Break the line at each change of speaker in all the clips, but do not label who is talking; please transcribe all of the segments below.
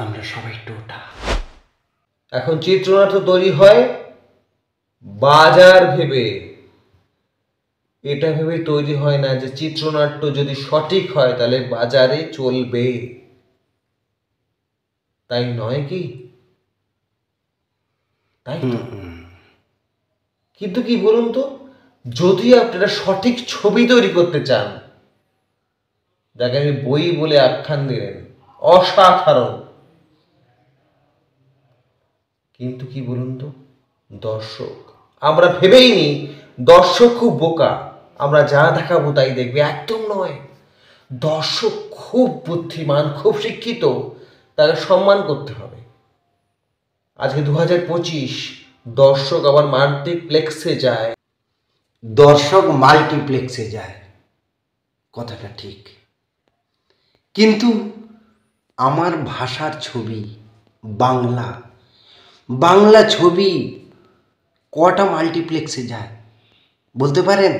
আমরা সবাই টোটা।
এখন চিত্রনাট্য তৈরি হয় বাজার ভেবে, এটা ভেবে তৈরি হয় না যে চিত্রনাট্য যদি সঠিক হয় তাহলে বাজারে চলবে, তাই নয় কি? তাই তো। কিন্তু কি বলুন তো, যদি আপনারা সঠিক ছবি তৈরি করতে চান, যাকে আমি বই বলে আখ্যান দিলেন, অসাধারণ, কিন্তু কি বলুন তো, দর্শক, আমরা ভেবেই নি দর্শক খুব বোকা, আমরা যা দেখাবো তাই দেখবে, একদম নয়। দর্শক খুব বুদ্ধিমান, খুব শিক্ষিত, তাকে সম্মান করতে হবে। আজকে 2025, দর্শক আবার মাল্টিপ্লেক্সে যায়।
দর্শক মাল্টিপ্লেক্সে যায়, কথাটা ঠিক, কিন্তু আমার ভাষার ছবি, বাংলা ছবি কটা মাল্টিপ্লেক্সে যায় বলতে পারেন?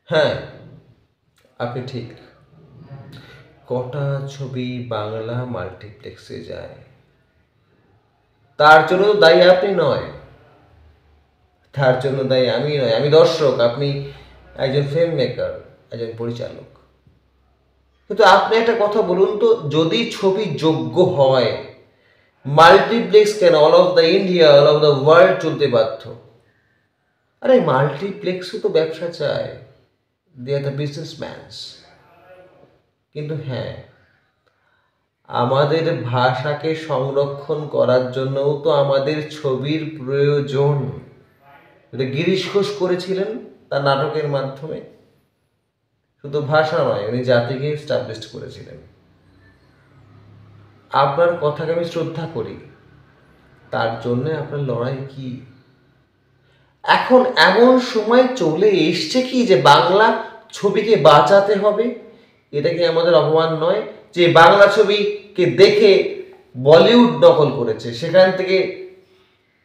হ্যাঁ, আপনি ঠিক। কটা ছবি বাংলা মাল্টিপ্লেক্সে যায়, তার জন্য দায়ী আপনি নয়, তার জন্য দায়ী আমি নয়, আমি দর্শক, আপনি একজন ফিল্ম মেকার, একজন পরিচালক। কিন্তু আপনি একটা কথা বলুন তো, যদি ছবি যোগ্য হয়, মাল্টিপ্লেক্স কেন all of the India, all of the world চলতে বাধ্য? আরে মাল্টিপ্লেক্সও তো ব্যবসা চায়, দে আর দ্য বিজনেসম্যানস। কিন্তু হ্যাঁ, আমাদের ভাষাকে সংরক্ষণ করার জন্যও তো আমাদের ছবির প্রয়োজন। এটা গিরিশ ঘোষ করেছিলেন তার নাটকের মাধ্যমে। শুধু ভাষা নয়, উনি জাতিকে এস্টাবলিশ করেছিলেন। আপনার কথাকে আমি শ্রদ্ধা করি, তার জন্য আপনার লড়াই কি? এখন এমন সময় চলে এসছে কি যে বাংলা ছবিকে বাঁচাতে হবে। এটা কি আমাদের অপমান নয় যে বাংলা ছবিকে দেখে বলিউড নকল করেছে, সেখান থেকে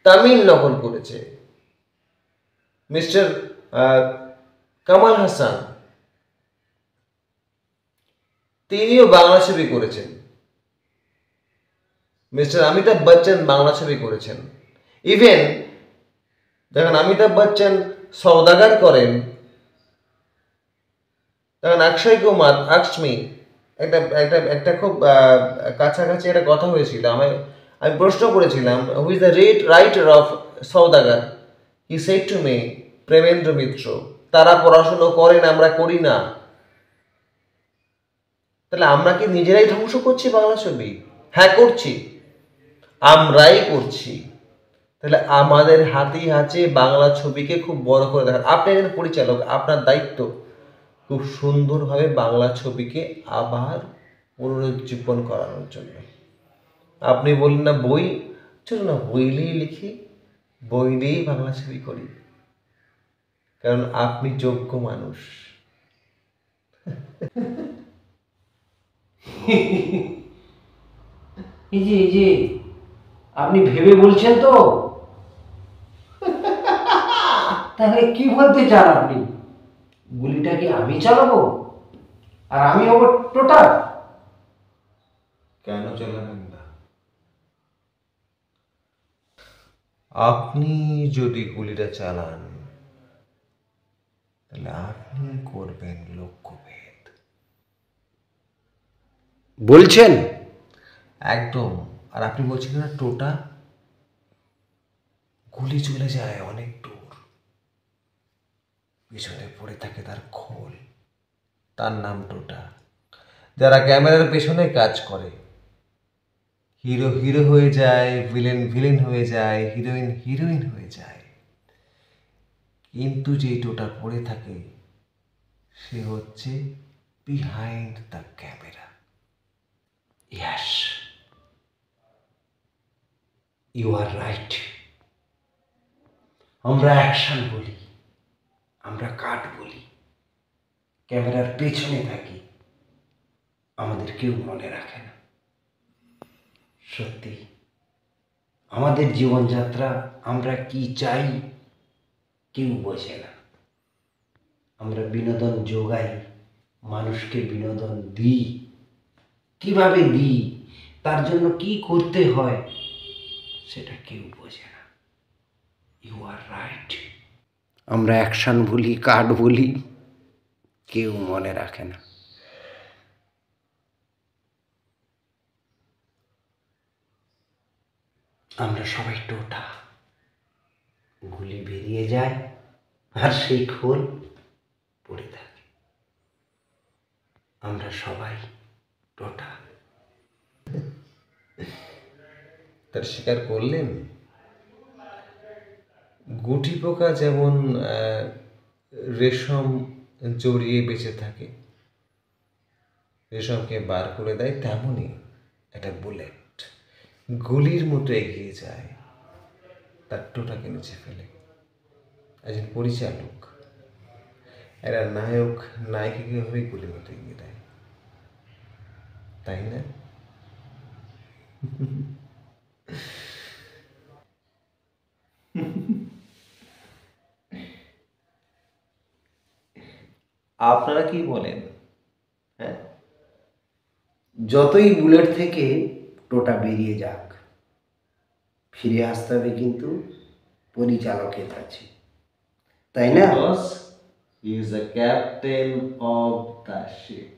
তামিল নকল করেছে। মিস্টার কামাল হাসান, তিনিও বাংলা ছবি করেছেন। মিস্টার অমিতাভ বচ্চন বাংলা ছবি করেছেন। ইভেন যখন অমিতাভ বচ্চন সওদাগার করেন, তখন অক্ষয় কুমার, আক্সমি, একটা একটা একটা খুব কাছাকাছি একটা কথা হয়েছিল। আমি প্রশ্ন করেছিলাম, who is the writer of Saudagar? He said to me, Premendra Mitra. তারা পড়াশুনো করেন, আমরা করি না। তাহলে আমরা কি নিজেরাই ধ্বংস করছি বাংলা ছবি? হ্যাঁ, করছি, আমরাই করছি। তাহলে আমাদের হাতেই আছে বাংলা ছবিকে খুব বড় করে দেখার। আপনি একজন পরিচালক, আপনার দায়িত্ব খুব সুন্দরভাবে বাংলা ছবিকে আবার পুনরুজ্জীবন করানোর জন্য। আপনি বললেন না বই, চলো না বই নিয়েই লিখি, বই নিয়েই বাংলা ছবি করি, কারণ আপনি যোগ্য মানুষ।
এই যে আপনি ভেবে বলছেন তো? তাহলে কি বলতে চান আপনি? গুলিটা কি আমি চালাবো আর আমি হব টোটা?
কেন চালাবেন না? আপনি যদি গুলিটা চালান, তাহলে আপনি করবেন লক্ষ্যভেদ।
বলছেন?
একদম। আর আপনি বলছেন না টোটা, গুলি চলে যায় অনেক দূর, পিছনে পড়ে থাকে তার খোল, তার নাম টোটা। যারা ক্যামেরার পেছনে কাজ করে, হিরো হিরো হয়ে যায়, ভিলেন ভিলেন হয়ে যায়, হিরোইন হিরোইন হয়ে যায়, কিন্তু যে টোটা পড়ে থাকে সে হচ্ছে behind the camera.
Yes, you are right. আমরা অ্যাকশন বলি, আমরা কাট বলি, ক্যামেরার পেছনে থাকি, আমাদের কেউ মনে রাখে না। সত্যি, আমাদের জীবনযাত্রা আমরা কি চাই কেউ বোঝে না। আমরা বিনোদন যোগাই, মানুষকে বিনোদন দিই, কিভাবে দিই, তার জন্য কি করতে হয় সেটা কেউ বোঝে না। You are right. আমরা অ্যাকশন বলি, কাট বলি, কেউ মনে রাখে না। আমরা সবাই টোটা, গুলি বেরিয়ে যায় আর সেই খোল পড়ে থাকে। আমরা সবাই টোটা।
তার স্বীকার করলেন গুটি পোকা যেমন রেশম জড়িয়ে বেঁচে থাকে, রেশমকে বার করে দেয়, তেমনই একটা বুলেট গুলির মতো এগিয়ে যায়, তার টোটাকে নিচে ফেলে। একজন পরিচালক এরা নায়ক নায়িকাকে হয়ে গুলির মতো এগিয়ে দেয়, তাই না? আপনারা কি বলেন? হ্যাঁ,
যতই বুলেট থেকে টোটা বেরিয়ে যাক, ফিরে আসতে হবে কিন্তু পরিচালকের কাছে, তাই না?
Because he is the captain of the ship.